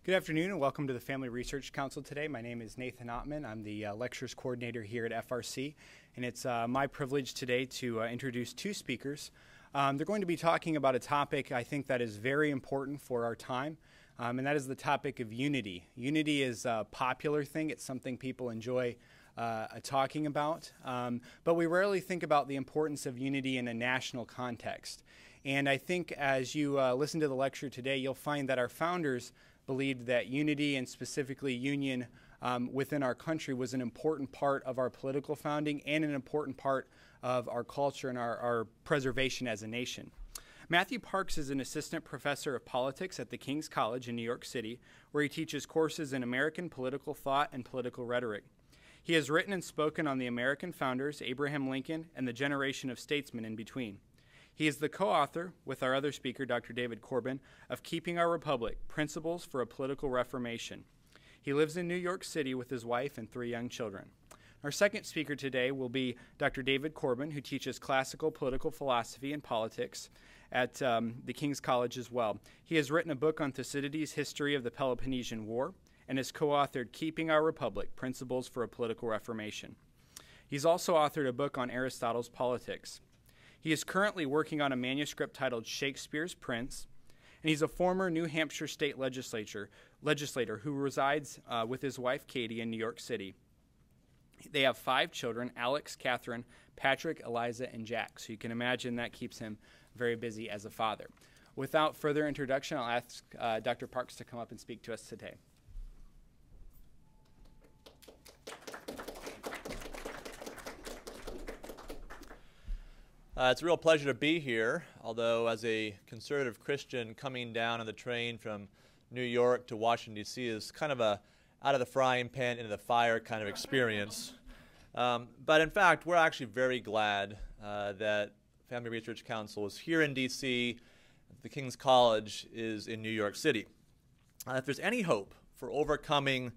Good afternoon and welcome to the Family Research Council today. My name is Nathan Ottman. I'm the lectures coordinator here at FRC, and it's my privilege today to introduce two speakers. They're going to be talking about a topic I think that is very important for our time, and that is the topic of unity. Unity is a popular thing. It's something people enjoy talking about, but we rarely think about the importance of unity in a national context. And I think as you listen to the lecture today, you'll find that our founders believed that unity, and specifically union within our country, was an important part of our political founding and an important part of our culture and our preservation as a nation. Matthew Parks is an assistant professor of politics at the King's College in New York City, where he teaches courses in American political thought and political rhetoric. He has written and spoken on the American founders, Abraham Lincoln, and the generation of statesmen in between. He is the co-author, with our other speaker, Dr. David Corbin, of Keeping Our Republic, Principles for a Political Reformation. He lives in New York City with his wife and 3 young children. Our second speaker today will be Dr. David Corbin, who teaches classical political philosophy and politics at the King's College as well. He has written a book on Thucydides' history of the Peloponnesian War and has co-authored Keeping Our Republic, Principles for a Political Reformation. He's also authored a book on Aristotle's politics. He is currently working on a manuscript titled Shakespeare's Prince, and he's a former New Hampshire state legislator who resides with his wife Katie in New York City. They have 5 children: Alex, Catherine, Patrick, Eliza, and Jack. So you can imagine that keeps him very busy as a father. Without further introduction, I'll ask Dr. Parks to come up and speak to us today. It's a real pleasure to be here, although as a conservative Christian, coming down on the train from New York to Washington, D.C. is kind of a out of the frying pan into the fire kind of experience. But in fact, we're actually very glad that Family Research Council is here in D.C. The King's College is in New York City. If there's any hope for overcoming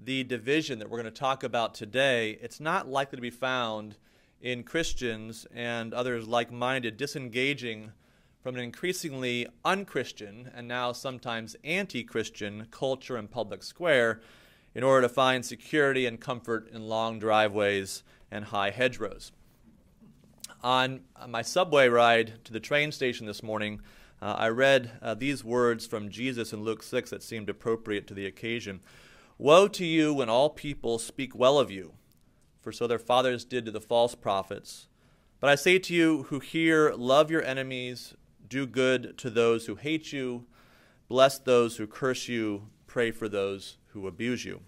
the division that we're going to talk about today, it's not likely to be found in Christians and others like-minded disengaging from an increasingly unchristian and now sometimes anti-Christian culture and public square in order to find security and comfort in long driveways and high hedgerows. On my subway ride to the train station this morning, I read these words from Jesus in Luke 6 that seemed appropriate to the occasion. "Woe to you when all people speak well of you, for so their fathers did to the false prophets. But I say to you who hear, love your enemies, do good to those who hate you, bless those who curse you, pray for those who abuse you."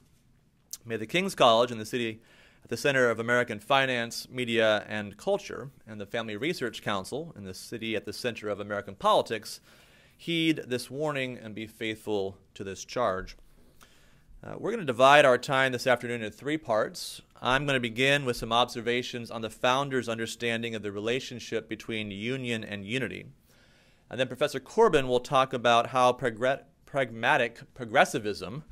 May the King's College in the city at the center of American finance, media, and culture, and the Family Research Council in the city at the center of American politics heed this warning and be faithful to this charge. We're going to divide our time this afternoon into 3 parts. I'm going to begin with some observations on the founders' understanding of the relationship between union and unity. And then Professor Corbin will talk about how pragmatic progressivism,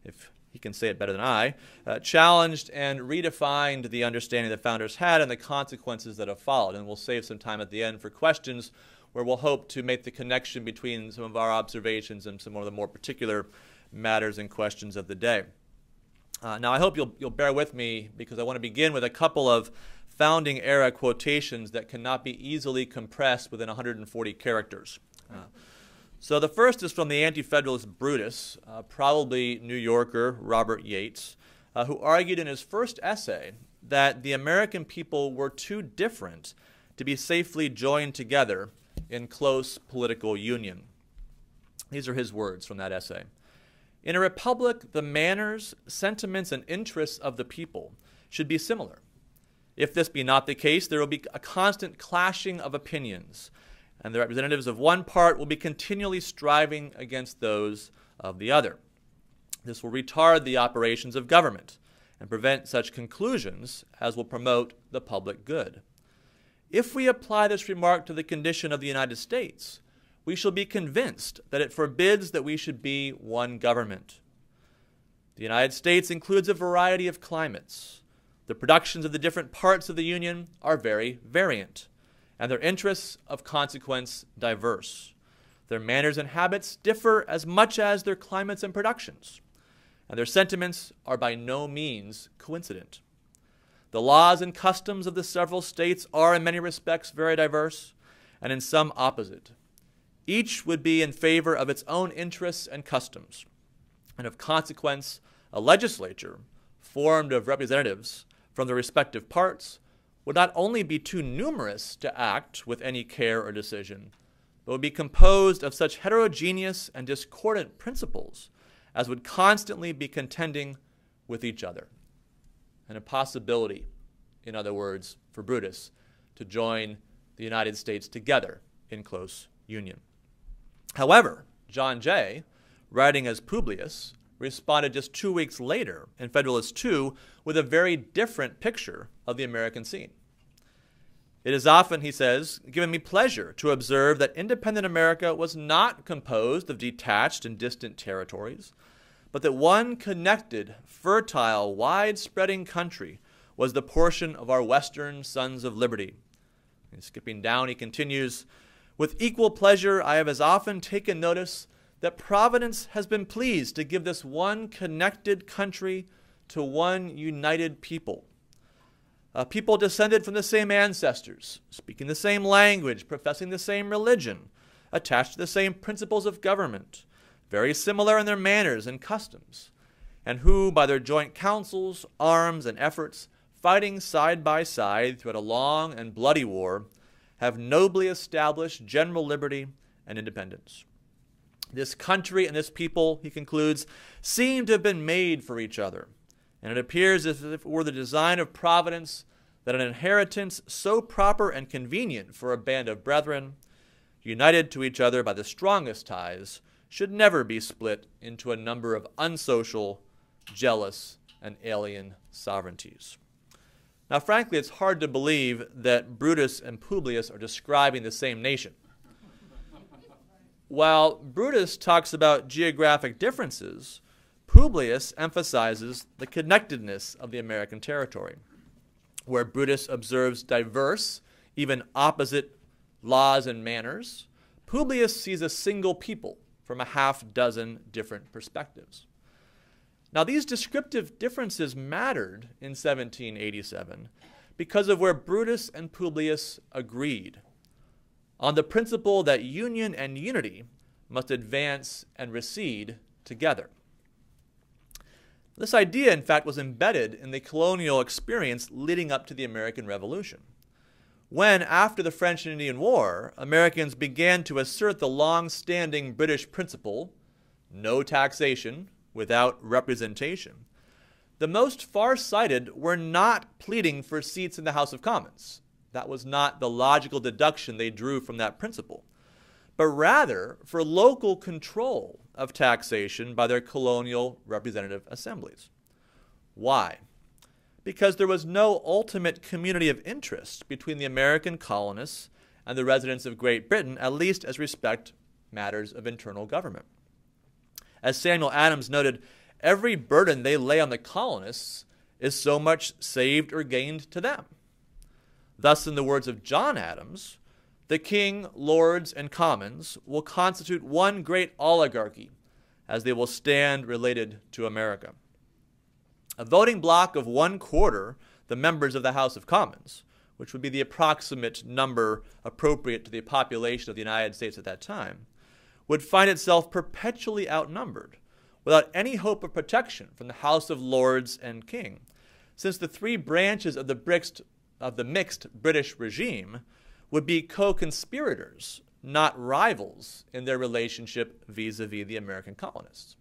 if he can say it better than I, challenged and redefined the understanding the founders had and the consequences that have followed. And we'll save some time at the end for questions where we'll hope to make the connection between some of our observations and some of the more particular matters and questions of the day. Now, I hope you'll bear with me because I want to begin with a couple of founding era quotations that cannot be easily compressed within 140 characters. So the first is from the anti-federalist Brutus, probably New Yorker Robert Yates, who argued in his first essay that the American people were too different to be safely joined together in close political union. These are his words from that essay. "In a republic, the manners, sentiments, and interests of the people should be similar. If this be not the case, there will be a constant clashing of opinions, and the representatives of one part will be continually striving against those of the other. This will retard the operations of government and prevent such conclusions as will promote the public good. If we apply this remark to the condition of the United States, we shall be convinced that it forbids that we should be one government. The United States includes a variety of climates. The productions of the different parts of the Union are very variant, and their interests of consequence diverse. Their manners and habits differ as much as their climates and productions, and their sentiments are by no means coincident. The laws and customs of the several states are in many respects very diverse, and in some opposite. Each would be in favor of its own interests and customs, and of consequence, a legislature formed of representatives from the respective parts would not only be too numerous to act with any care or decision, but would be composed of such heterogeneous and discordant principles as would constantly be contending with each other. An impossibility, in other words, for Brutus to join the United States together in close union. However, John Jay, writing as Publius, responded just 2 weeks later in Federalist 2 with a very different picture of the American scene. It is often, he says, given me pleasure to observe that independent America was not composed of detached and distant territories, but that one connected, fertile, wide-spreading country was the portion of our Western sons of liberty. And skipping down, he continues, with equal pleasure I have as often taken notice that Providence has been pleased to give this one connected country to one united people. A people descended from the same ancestors, speaking the same language, professing the same religion, attached to the same principles of government, very similar in their manners and customs, and who, by their joint counsels, arms, and efforts, fighting side by side throughout a long and bloody war, have nobly established general liberty and independence. This country and this people, he concludes, seem to have been made for each other, and it appears as if it were the design of Providence that an inheritance so proper and convenient for a band of brethren, united to each other by the strongest ties, should never be split into a number of unsocial, jealous, and alien sovereignties. Now, frankly, it's hard to believe that Brutus and Publius are describing the same nation. While Brutus talks about geographic differences, Publius emphasizes the connectedness of the American territory, where Brutus observes diverse, even opposite laws and manners. Publius sees a single people from a half-dozen different perspectives. Now, these descriptive differences mattered in 1787 because of where Brutus and Publius agreed on the principle that union and unity must advance and recede together. This idea, in fact, was embedded in the colonial experience leading up to the American Revolution, when, after the French and Indian War, Americans began to assert the long-standing British principle, no taxation without representation. The most far-sighted were not pleading for seats in the House of Commons. That was not the logical deduction they drew from that principle, but rather for local control of taxation by their colonial representative assemblies. Why? Because there was no ultimate community of interest between the American colonists and the residents of Great Britain, at least as respect matters of internal government. As Samuel Adams noted, every burden they lay on the colonists is so much saved or gained to them. Thus, in the words of John Adams, the king, lords, and commons will constitute one great oligarchy, as they will stand related to America. A voting block of 1/4 the members of the House of Commons, which would be the approximate number appropriate to the population of the United States at that time, would find itself perpetually outnumbered, without any hope of protection from the House of Lords and King, since the three branches of the mixed British regime would be co-conspirators, not rivals, in their relationship vis-a-vis the American colonists.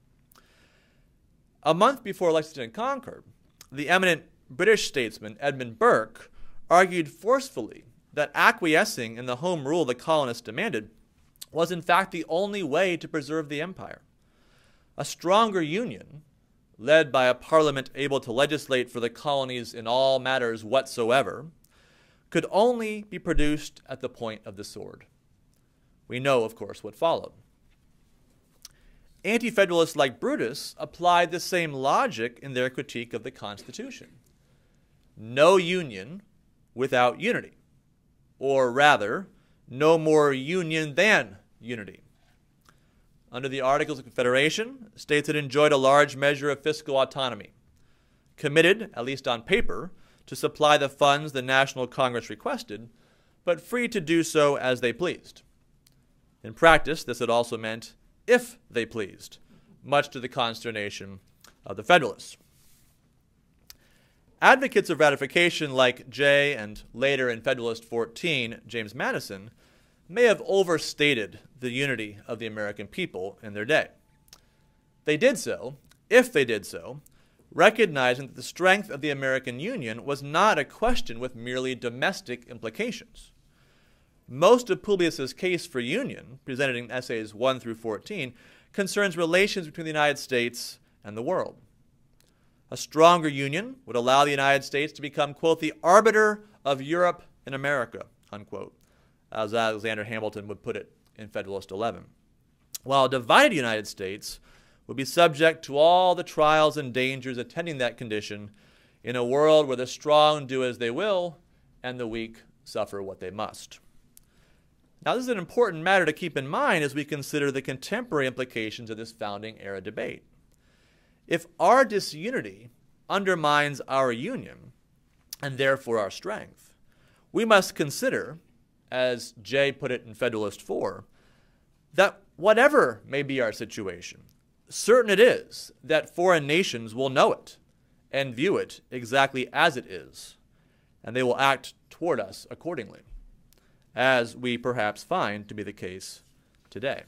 A month before Lexington and Concord, the eminent British statesman Edmund Burke argued forcefully that acquiescing in the home rule the colonists demanded was in fact the only way to preserve the empire. A stronger union, led by a parliament able to legislate for the colonies in all matters whatsoever, could only be produced at the point of the sword. We know, of course, what followed. Anti-Federalists like Brutus applied the same logic in their critique of the Constitution. No union without unity, or rather, no more union than unity. under the Articles of Confederation, states it enjoyed a large measure of fiscal autonomy, committed, at least on paper, to supply the funds the National Congress requested, but free to do so as they pleased. In practice, this had also meant if they pleased, much to the consternation of the Federalists. Advocates of ratification like Jay and later in Federalist 14, James Madison, may have overstated the unity of the American people in their day. They did so, if they did so, recognizing that the strength of the American Union was not a question with merely domestic implications. Most of Publius's case for union, presented in essays 1 through 14, concerns relations between the United States and the world. A stronger union would allow the United States to become, quote, the arbiter of Europe and America, unquote, as Alexander Hamilton would put it in Federalist 11. While a divided United States would be subject to all the trials and dangers attending that condition in a world where the strong do as they will and the weak suffer what they must. Now, this is an important matter to keep in mind as we consider the contemporary implications of this founding era debate. If our disunity undermines our union, and therefore our strength, we must consider, as Jay put it in Federalist 4, that whatever may be our situation, certain it is that foreign nations will know it and view it exactly as it is, and they will act toward us accordingly, as we perhaps find to be the case today.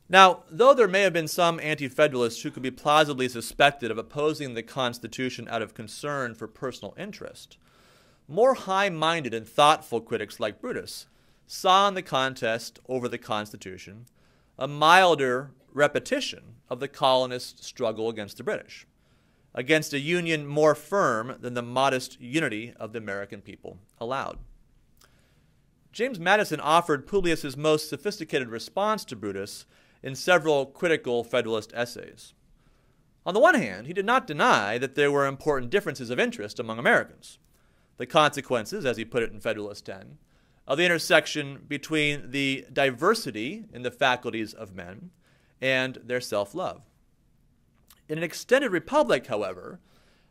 Now, though there may have been some anti-federalists who could be plausibly suspected of opposing the Constitution out of concern for personal interest, more high-minded and thoughtful critics like Brutus saw in the contest over the Constitution a milder repetition of the colonists' struggle against the British, against a union more firm than the modest unity of the American people allowed. James Madison offered Publius's most sophisticated response to Brutus in several critical Federalist essays. On the one hand, he did not deny that there were important differences of interest among Americans, the consequences, as he put it in Federalist 10, of the intersection between the diversity in the faculties of men and their self-love. In an extended republic, however,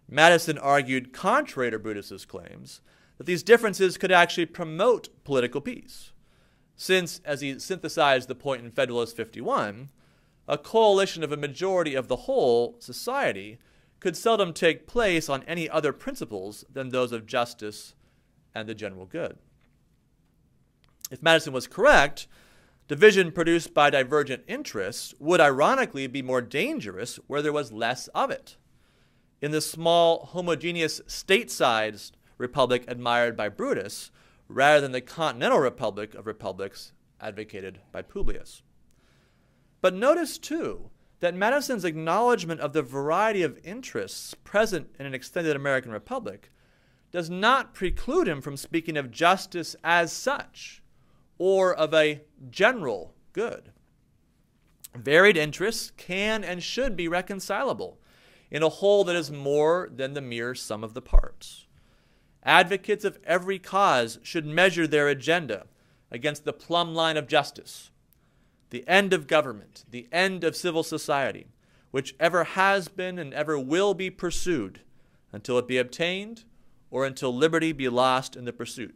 Madison argued, contrary to Brutus's claims, that these differences could actually promote political peace, since, as he synthesized the point in Federalist 51, a coalition of a majority of the whole society could seldom take place on any other principles than those of justice and the general good. If Madison was correct, division produced by divergent interests would ironically be more dangerous where there was less of it. In the small, homogeneous, state-sized republic admired by Brutus, rather than the continental republic of republics advocated by Publius. But notice, too, that Madison's acknowledgement of the variety of interests present in an extended American republic does not preclude him from speaking of justice as such, or of a general good. Varied interests can and should be reconcilable in a whole that is more than the mere sum of the parts. Advocates of every cause should measure their agenda against the plumb line of justice, the end of government, the end of civil society, which ever has been and ever will be pursued until it be obtained or until liberty be lost in the pursuit,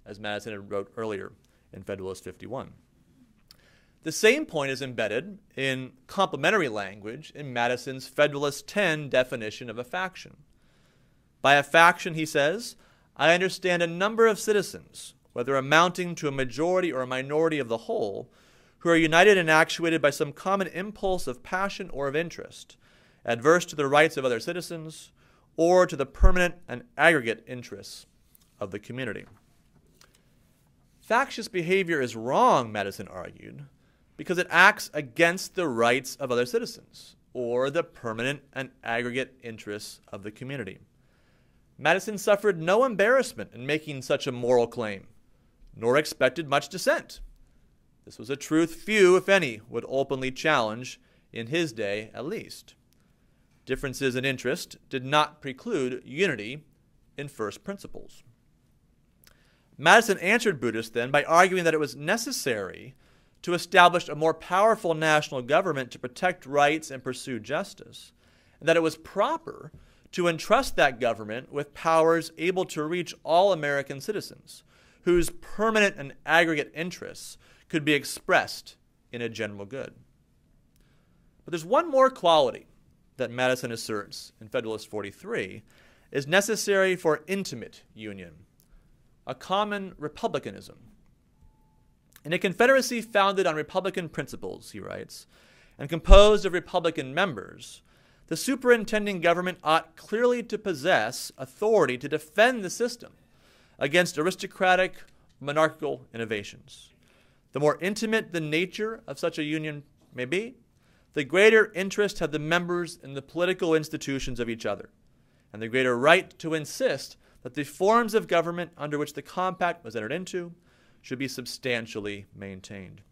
as Madison had wrote earlier in Federalist 51. The same point is embedded in complementary language in Madison's Federalist 10 definition of a faction. By a faction, he says, I understand a number of citizens, whether amounting to a majority or a minority of the whole, who are united and actuated by some common impulse of passion or of interest, adverse to the rights of other citizens, or to the permanent and aggregate interests of the community. Factious behavior is wrong, Madison argued, because it acts against the rights of other citizens, or the permanent and aggregate interests of the community. Madison suffered no embarrassment in making such a moral claim, nor expected much dissent. This was a truth few, if any, would openly challenge, in his day at least. Differences in interest did not preclude unity in first principles. Madison answered Brutus then by arguing that it was necessary to establish a more powerful national government to protect rights and pursue justice, and that it was proper to entrust that government with powers able to reach all American citizens, whose permanent and aggregate interests could be expressed in a general good. But there's one more quality that Madison asserts in Federalist 43 is necessary for intimate union, a common republicanism. In a confederacy founded on Republican principles, he writes, and composed of Republican members, the superintending government ought clearly to possess authority to defend the system against aristocratic, monarchical innovations. The more intimate the nature of such a union may be, the greater interest have the members in the political institutions of each other, and the greater right to insist that the forms of government under which the compact was entered into should be substantially maintained.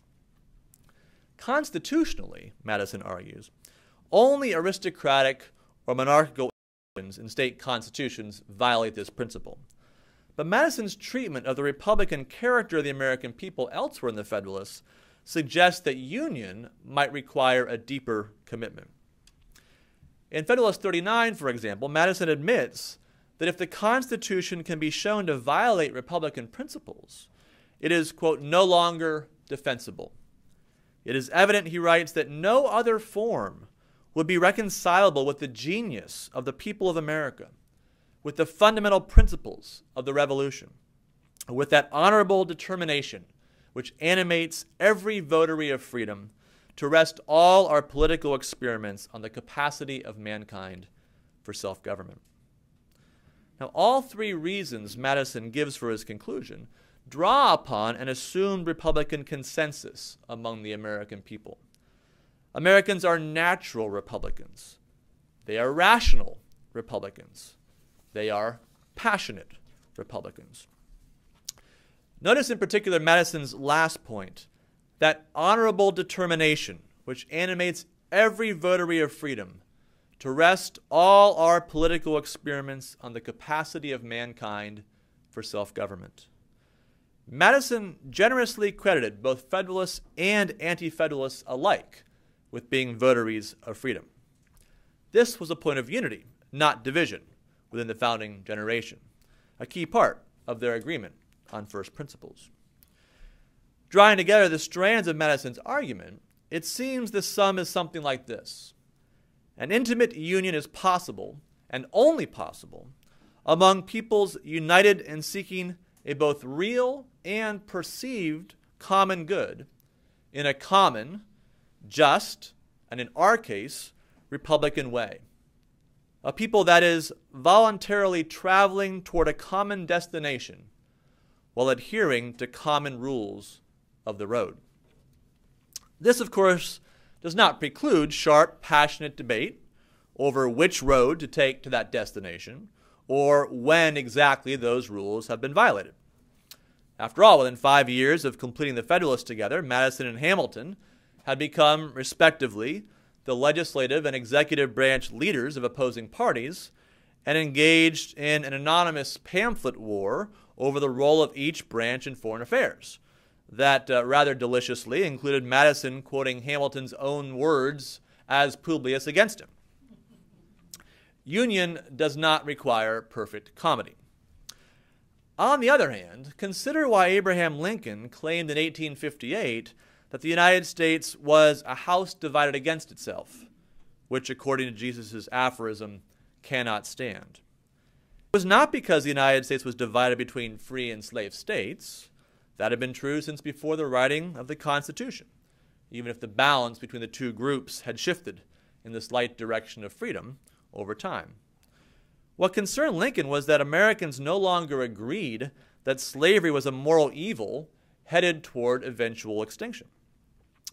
Constitutionally, Madison argues, only aristocratic or monarchical institutions in state constitutions violate this principle. But Madison's treatment of the Republican character of the American people elsewhere in the Federalists suggests that union might require a deeper commitment. In Federalist 39, for example, Madison admits that if the Constitution can be shown to violate Republican principles, it is, quote, no longer defensible. It is evident, he writes, that no other form would be reconcilable with the genius of the people of America, with the fundamental principles of the Revolution, with that honorable determination which animates every votary of freedom to rest all our political experiments on the capacity of mankind for self-government. Now, all three reasons Madison gives for his conclusion draw upon an assumed Republican consensus among the American people. Americans are natural Republicans. They are rational Republicans. They are passionate Republicans. Notice in particular Madison's last point, that honorable determination which animates every votary of freedom to rest all our political experiments on the capacity of mankind for self-government. Madison generously credited both Federalists and Anti-Federalists alike with being votaries of freedom. This was a point of unity, not division, within the founding generation, a key part of their agreement on first principles. Drawing together the strands of Madison's argument, it seems the sum is something like this. An intimate union is possible, and only possible, among peoples united in seeking a both real and perceived common good in a common, just, and in our case, Republican way. A people that is voluntarily traveling toward a common destination while adhering to common rules of the road. This, of course, does not preclude sharp, passionate debate over which road to take to that destination or when exactly those rules have been violated. After all, within 5 years of completing the Federalists together, Madison and Hamilton had become, respectively, the legislative and executive branch leaders of opposing parties and engaged in an anonymous pamphlet war over the role of each branch in foreign affairs that rather deliciously included Madison quoting Hamilton's own words as Publius against him. Union does not require perfect comedy. On the other hand, consider why Abraham Lincoln claimed in 1858 that the United States was a house divided against itself, which, according to Jesus' aphorism, cannot stand. It was not because the United States was divided between free and slave states. That had been true since before the writing of the Constitution, even if the balance between the two groups had shifted in the slight direction of freedom over time. What concerned Lincoln was that Americans no longer agreed that slavery was a moral evil headed toward eventual extinction.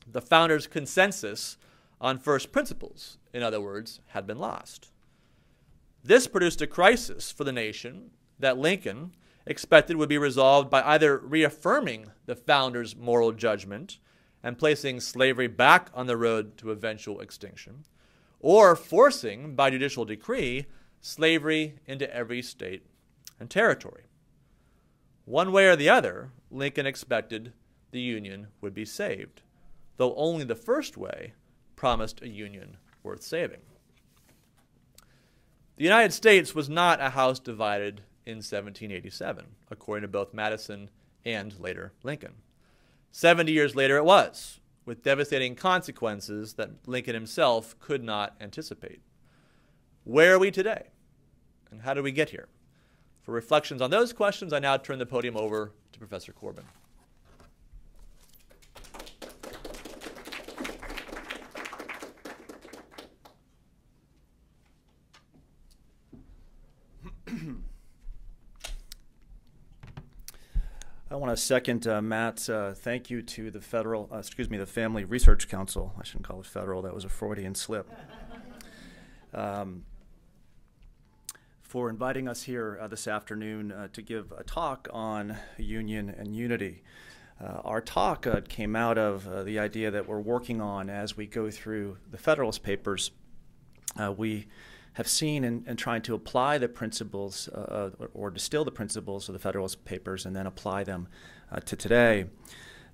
The founders' consensus on first principles, in other words, had been lost. This produced a crisis for the nation that Lincoln expected would be resolved by either reaffirming the founders' moral judgment and placing slavery back on the road to eventual extinction, or forcing, by judicial decree, slavery into every state and territory. One way or the other, Lincoln expected the Union would be saved. though only the first way promised a union worth saving. The United States was not a house divided in 1787, according to both Madison and later Lincoln. 70 years later it was, with devastating consequences that Lincoln himself could not anticipate. Where are we today? And how did we get here? For reflections on those questions, I now turn the podium over to Professor Corbin. I want to second Matt's thank you to the the Family Research Council. I shouldn't call it federal, that was a Freudian slip. For inviting us here this afternoon to give a talk on union and unity. Our talk came out of the idea that we're working on as we go through the Federalist Papers. We have seen in trying to apply the principles or distill the principles of the Federalist Papers and then apply them to today,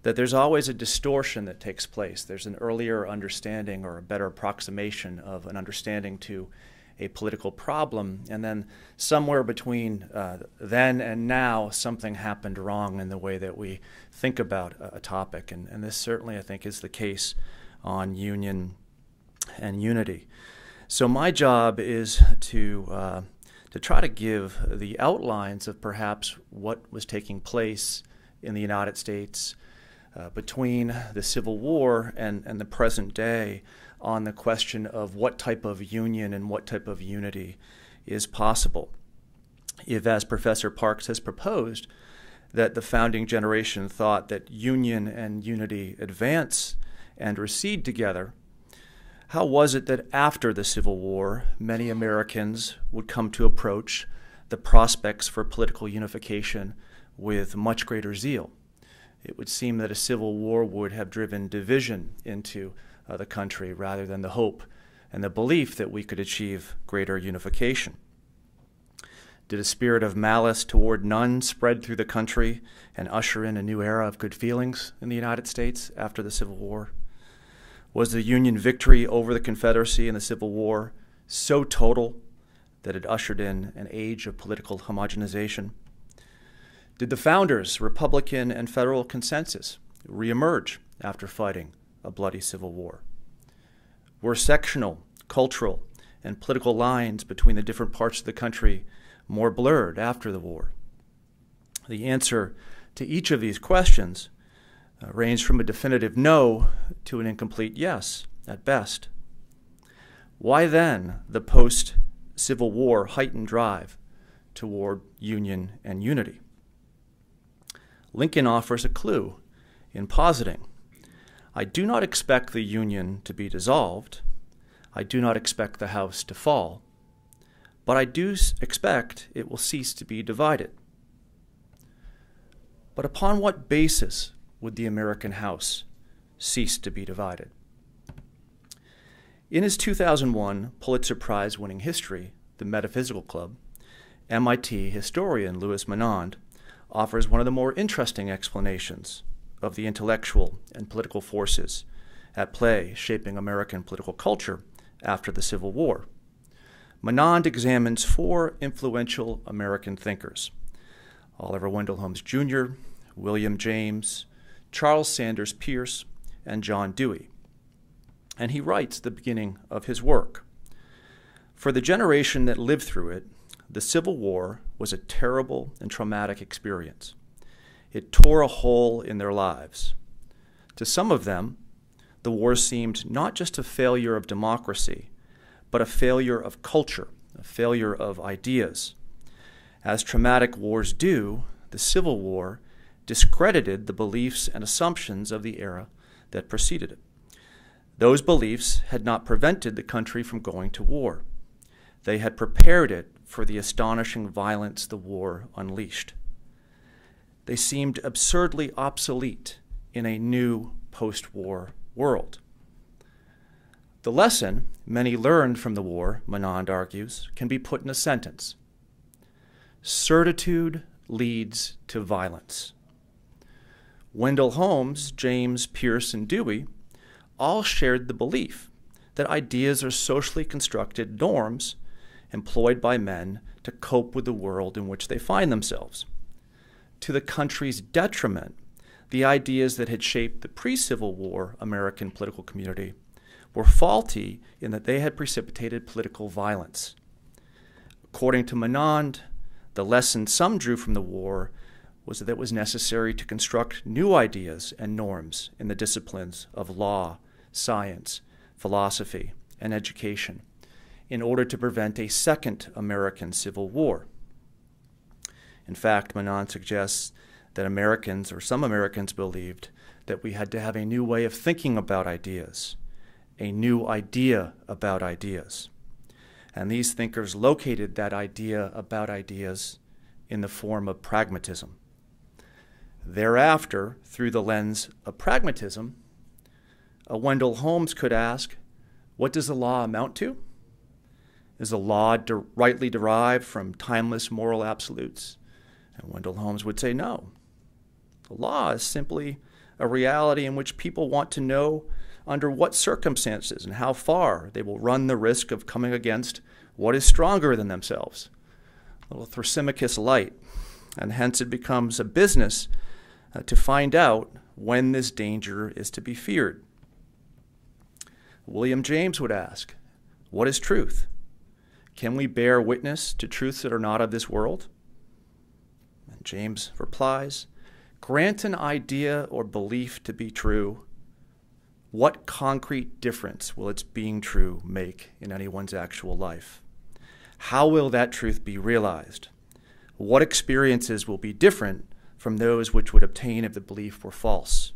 that there's always a distortion that takes place. There's an earlier understanding or a better approximation of an understanding to a political problem, and then somewhere between then and now something happened wrong in the way that we think about a topic, and this certainly I think is the case on union and unity. So my job is to try to give the outlines of perhaps what was taking place in the United States between the Civil War and the present day on the question of what type of union and what type of unity is possible. If, as Professor Parks has proposed, that the founding generation thought that union and unity advance and recede together, how was it that after the Civil War, many Americans would come to approach the prospects for political unification with much greater zeal? It would seem that a Civil War would have driven division into the country rather than the hope and the belief that we could achieve greater unification. Did a spirit of malice toward none spread through the country and usher in a new era of good feelings in the United States after the Civil War? Was the Union victory over the Confederacy in the Civil War so total that it ushered in an age of political homogenization? Did the founders' Republican and federal consensus reemerge after fighting a bloody Civil War? Were sectional, cultural, and political lines between the different parts of the country more blurred after the war? The answer to each of these questions ranged from a definitive no to an incomplete yes at best. Why then the post-Civil War heightened drive toward union and unity? Lincoln offers a clue in positing, I do not expect the Union to be dissolved. I do not expect the house to fall. But I do expect it will cease to be divided. But upon what basis would the American house cease to be divided? In his 2001 Pulitzer Prize-winning history, The Metaphysical Club, MIT historian Louis Menand offers one of the more interesting explanations of the intellectual and political forces at play shaping American political culture after the Civil War. Menand examines four influential American thinkers: Oliver Wendell Holmes Jr., William James, Charles Sanders Peirce, and John Dewey. And he writes at the beginning of his work, for the generation that lived through it, the Civil War was a terrible and traumatic experience. It tore a hole in their lives. To some of them, the war seemed not just a failure of democracy, but a failure of culture, a failure of ideas. As traumatic wars do, the Civil War discredited the beliefs and assumptions of the era that preceded it. Those beliefs had not prevented the country from going to war. They had prepared it for the astonishing violence the war unleashed. They seemed absurdly obsolete in a new post-war world. The lesson many learned from the war, Menand argues, can be put in a sentence. Certitude leads to violence. Wendell Holmes, James, Peirce, and Dewey all shared the belief that ideas are socially constructed norms employed by men to cope with the world in which they find themselves. To the country's detriment, the ideas that had shaped the pre-Civil War American political community were faulty in that they had precipitated political violence. According to Menand, the lesson some drew from the war was that it was necessary to construct new ideas and norms in the disciplines of law, science, philosophy, and education in order to prevent a second American Civil War. In fact, Menand suggests that Americans, or some Americans, believed that we had to have a new way of thinking about ideas, a new idea about ideas. And these thinkers located that idea about ideas in the form of pragmatism. Thereafter, through the lens of pragmatism, Wendell Holmes could ask, what does the law amount to? Is the law rightly derived from timeless moral absolutes? And Wendell Holmes would say no. The law is simply a reality in which people want to know under what circumstances and how far they will run the risk of coming against what is stronger than themselves. A little Thrasymachus light. And hence it becomes a business to find out when this danger is to be feared. William James would ask, what is truth? Can we bear witness to truths that are not of this world? And James replies, grant an idea or belief to be true. What concrete difference will its being true make in anyone's actual life? How will that truth be realized? What experiences will be different from those which would obtain if the belief were false?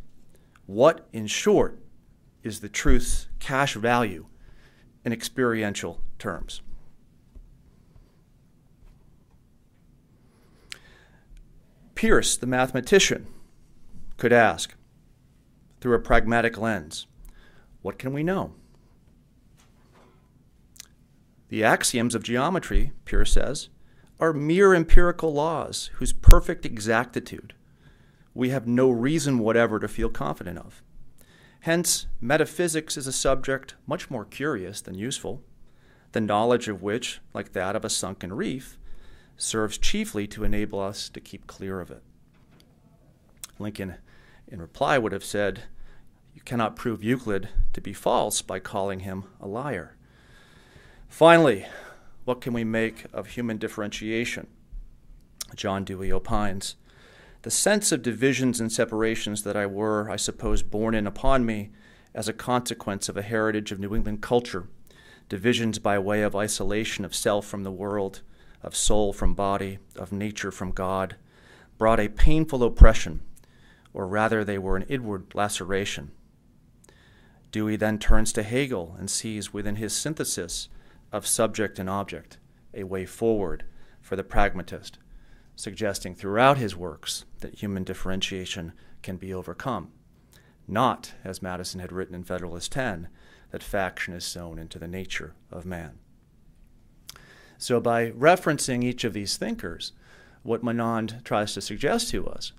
What, in short, is the truth's cash value in experiential terms? Peirce, the mathematician, could ask, through a pragmatic lens, what can we know? The axioms of geometry, Peirce says, are mere empirical laws whose perfect exactitude we have no reason whatever to feel confident of. Hence, metaphysics is a subject much more curious than useful, the knowledge of which, like that of a sunken reef, serves chiefly to enable us to keep clear of it. Lincoln, in reply, would have said, you cannot prove Euclid to be false by calling him a liar. Finally, what can we make of human differentiation? John Dewey opines, the sense of divisions and separations that I suppose, born in upon me as a consequence of a heritage of New England culture, divisions by way of isolation of self from the world, of soul from body, of nature from God, brought a painful oppression, or rather they were an inward laceration. Dewey then turns to Hegel and sees within his synthesis of subject and object a way forward for the pragmatist, suggesting throughout his works that human differentiation can be overcome, not, as Madison had written in Federalist 10, that faction is sown into the nature of man. So by referencing each of these thinkers, what Menand tries to suggest to us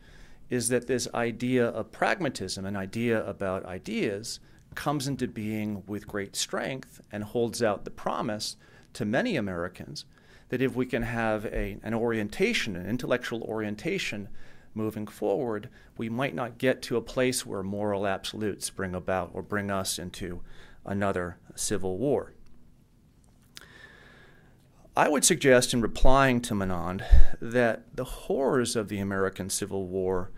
is that this idea of pragmatism, an idea about ideas, comes into being with great strength and holds out the promise to many Americans that if we can have an orientation, an intellectual orientation moving forward, we might not get to a place where moral absolutes bring about or bring us into another civil war. I would suggest in replying to Menand that the horrors of the American Civil War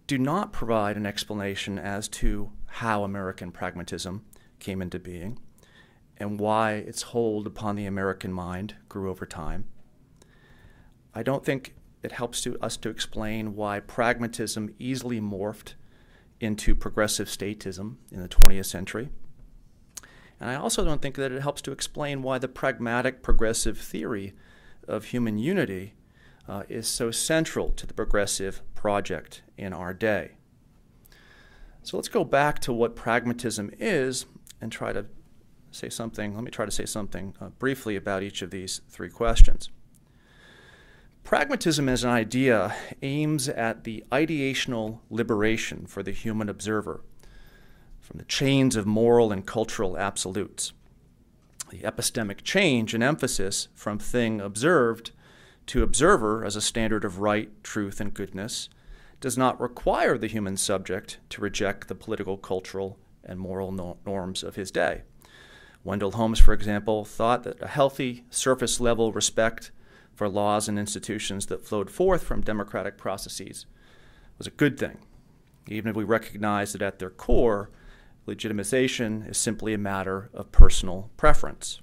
do not provide an explanation as to how American pragmatism came into being and why its hold upon the American mind grew over time. I don't think it helps us to explain why pragmatism easily morphed into progressive statism in the 20th century. And I also don't think that it helps to explain why the pragmatic progressive theory of human unity is so central to the progressive project in our day. So let's go back to what pragmatism is and try to say something. Let me try to say something briefly about each of these three questions. Pragmatism as an idea aims at the ideational liberation for the human observer from the chains of moral and cultural absolutes. The epistemic change in emphasis from thing observed to observer as a standard of right, truth, and goodness does not require the human subject to reject the political, cultural, and moral norms of his day. Wendell Holmes, for example, thought that a healthy, surface-level respect for laws and institutions that flowed forth from democratic processes was a good thing, even if we recognize that at their core, legitimization is simply a matter of personal preference.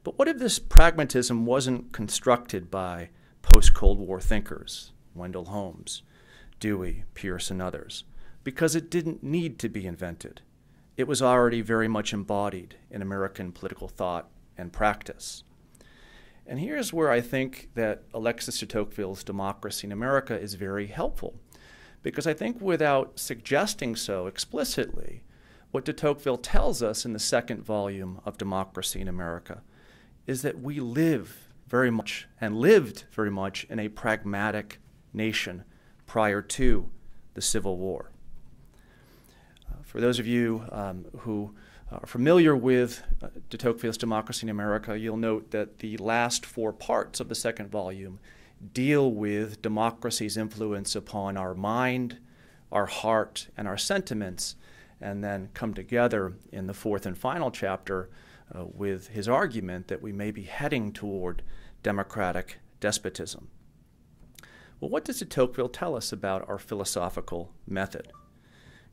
But what if this pragmatism wasn't constructed by post-Cold War thinkers, Wendell Holmes, Dewey, Pierce, and others? Because it didn't need to be invented. It was already very much embodied in American political thought and practice. And here's where I think that Alexis de Tocqueville's Democracy in America is very helpful, because I think without suggesting so explicitly, what de Tocqueville tells us in the second volume of Democracy in America is that we live very much and lived very much in a pragmatic nation prior to the Civil War. For those of you who are familiar with de Tocqueville's Democracy in America, you'll note that the last four parts of the second volume deal with democracy's influence upon our mind, our heart, and our sentiments, and then come together in the fourth and final chapter with his argument that we may be heading toward democratic despotism. Well, what does de Tocqueville tell us about our philosophical method?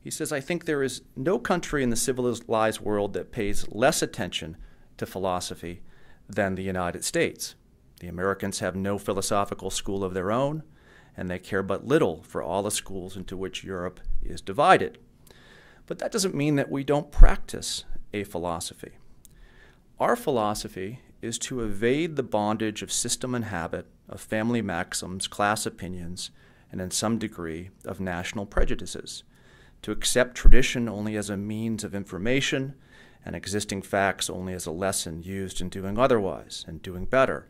He says, I think there is no country in the civilized world that pays less attention to philosophy than the United States. The Americans have no philosophical school of their own, and they care but little for all the schools into which Europe is divided. But that doesn't mean that we don't practice a philosophy. Our philosophy is to evade the bondage of system and habit, of family maxims, class opinions, and in some degree of national prejudices, to accept tradition only as a means of information and existing facts only as a lesson used in doing otherwise and doing better.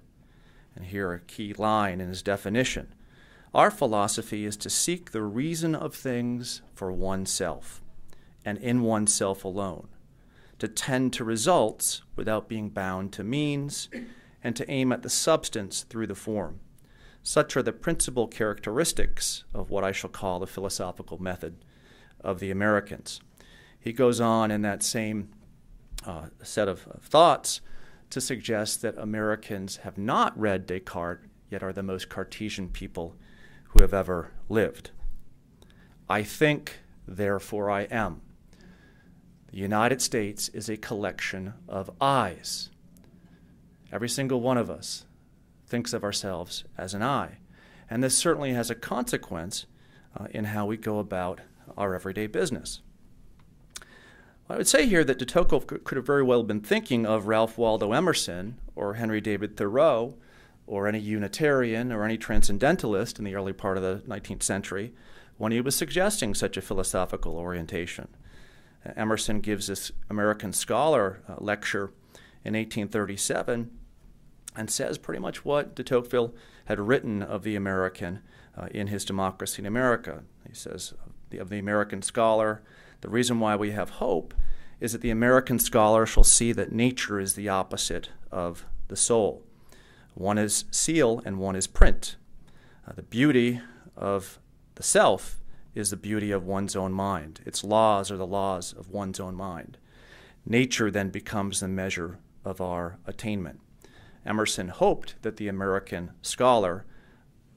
And here a key line in his definition. Our philosophy is to seek the reason of things for oneself and in oneself alone, to tend to results without being bound to means, and to aim at the substance through the form. Such are the principal characteristics of what I shall call the philosophical method of the Americans. He goes on in that same set of thoughts to suggest that Americans have not read Descartes, yet are the most Cartesian people who have ever lived. I think, therefore I am. The United States is a collection of I's. Every single one of us thinks of ourselves as an I. And this certainly has a consequence in how we go about our everyday business. I would say here that de Tocqueville could have very well been thinking of Ralph Waldo Emerson or Henry David Thoreau or any Unitarian or any Transcendentalist in the early part of the 19th century when he was suggesting such a philosophical orientation. Emerson gives this American scholar lecture in 1837 and says pretty much what de Tocqueville had written of the American in his Democracy in America. He says of the American scholar, the reason why we have hope is that the American scholar shall see that nature is the opposite of the soul. One is seal and one is print. The beauty of the self is the beauty of one's own mind. Its laws are the laws of one's own mind. Nature then becomes the measure of our attainment. Emerson hoped that the American scholar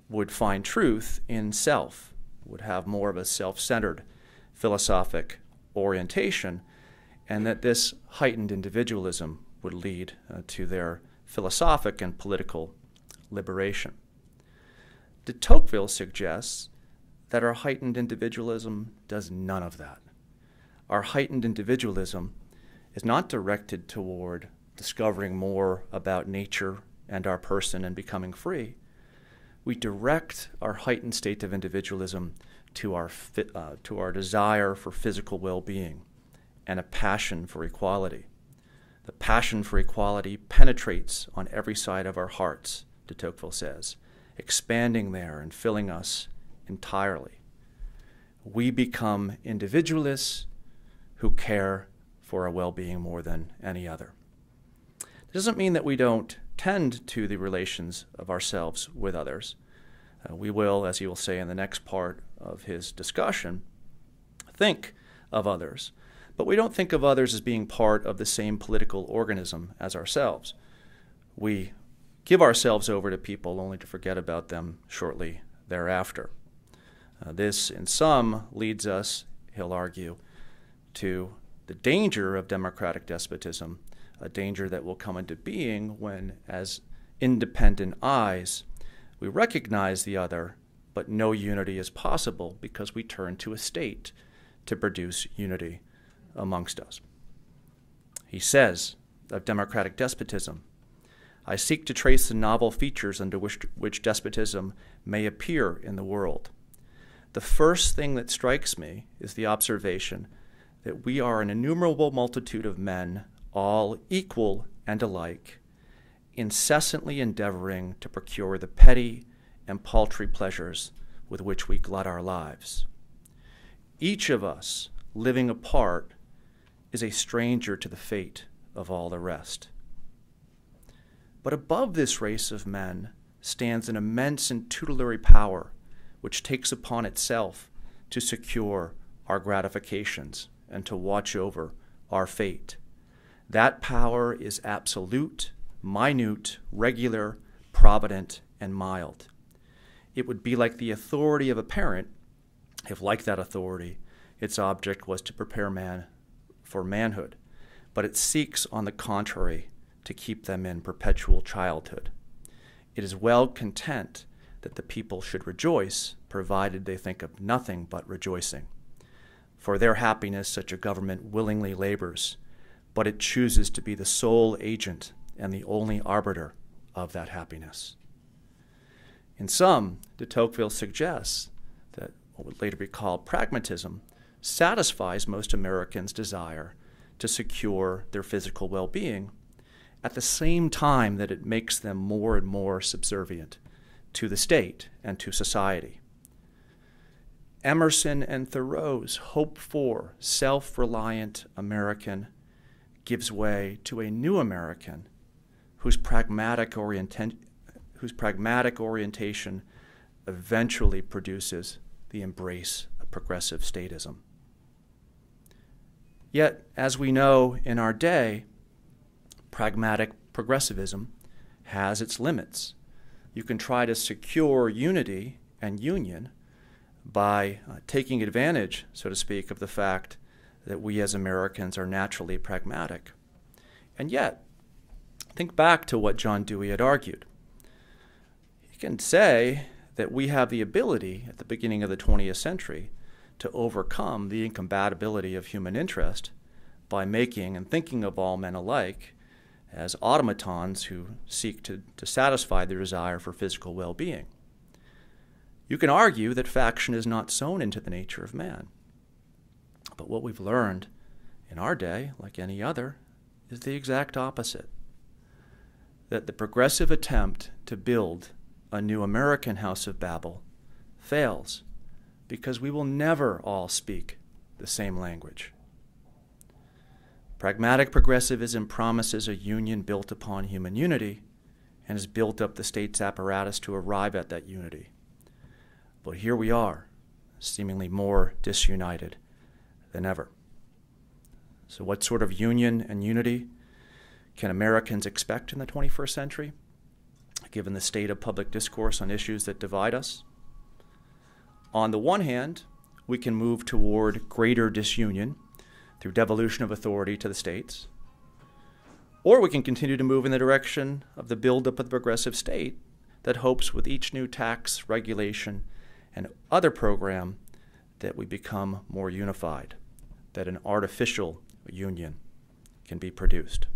would find truth in self, would have more of a self-centered philosophic orientation, and that this heightened individualism would lead to their philosophic and political liberation. De Tocqueville suggests that our heightened individualism does none of that. Our heightened individualism is not directed toward discovering more about nature and our person and becoming free. We direct our heightened state of individualism to our desire for physical well-being and a passion for equality. The passion for equality penetrates on every side of our hearts, de Tocqueville says, expanding there and filling us entirely. we become individualists who care for our well-being more than any other. It doesn't mean that we don't tend to the relations of ourselves with others. We will, as he will say in the next part of his discussion, think of others. But we don't think of others as being part of the same political organism as ourselves. We give ourselves over to people only to forget about them shortly thereafter. This, in sum, leads us, he'll argue, to the danger of democratic despotism, a danger that will come into being when, as independent eyes, we recognize the other, but no unity is possible because we turn to a state to produce unity amongst us. He says of democratic despotism, I seek to trace the novel features under which despotism may appear in the world. The first thing that strikes me is the observation that we are an innumerable multitude of men, all equal and alike, incessantly endeavoring to procure the petty and paltry pleasures with which we glut our lives. Each of us, living apart, is a stranger to the fate of all the rest. But above this race of men stands an immense and tutelary power which takes upon itself to secure our gratifications and to watch over our fate. That power is absolute, minute, regular, provident, and mild. It would be like the authority of a parent if, like that authority, its object was to prepare man for manhood, but it seeks, on the contrary, to keep them in perpetual childhood. It is well content that the people should rejoice, provided they think of nothing but rejoicing. For their happiness such a government willingly labors, but it chooses to be the sole agent and the only arbiter of that happiness. In sum, de Tocqueville suggests that what would later be called pragmatism satisfies most Americans' desire to secure their physical well-being at the same time that it makes them more and more subservient to the state and to society. Emerson and Thoreau's hope for self-reliant American gives way to a new American whose pragmatic orientation eventually produces the embrace of progressive statism. Yet, as we know in our day, pragmatic progressivism has its limits. You can try to secure unity and union by taking advantage, so to speak, of the fact that we as Americans are naturally pragmatic. And yet, think back to what John Dewey had argued. He can say that we have the ability at the beginning of the 20th century to overcome the incompatibility of human interest by making and thinking of all men alike as automatons who seek to satisfy their desire for physical well-being. You can argue that faction is not sown into the nature of man. But what we've learned in our day, like any other, is the exact opposite. That the progressive attempt to build a new American House of Babel fails because we will never all speak the same language. Pragmatic progressivism promises a union built upon human unity and has built up the state's apparatus to arrive at that unity. But here we are, seemingly more disunited than ever. So what sort of union and unity can Americans expect in the 21st century, given the state of public discourse on issues that divide us? On the one hand, we can move toward greater disunion through devolution of authority to the states, or we can continue to move in the direction of the buildup of the progressive state that hopes with each new tax, regulation, and other program that we become more unified, that an artificial union can be produced.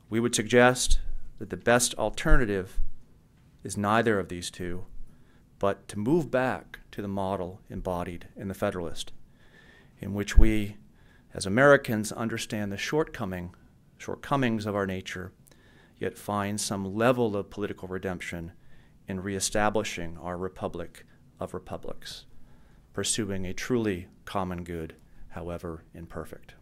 We would suggest that the best alternative is neither of these two, but to move back to the model embodied in the Federalist, in which we, as Americans, understand the shortcomings of our nature, yet find some level of political redemption in reestablishing our republic of republics, pursuing a truly common good, however imperfect.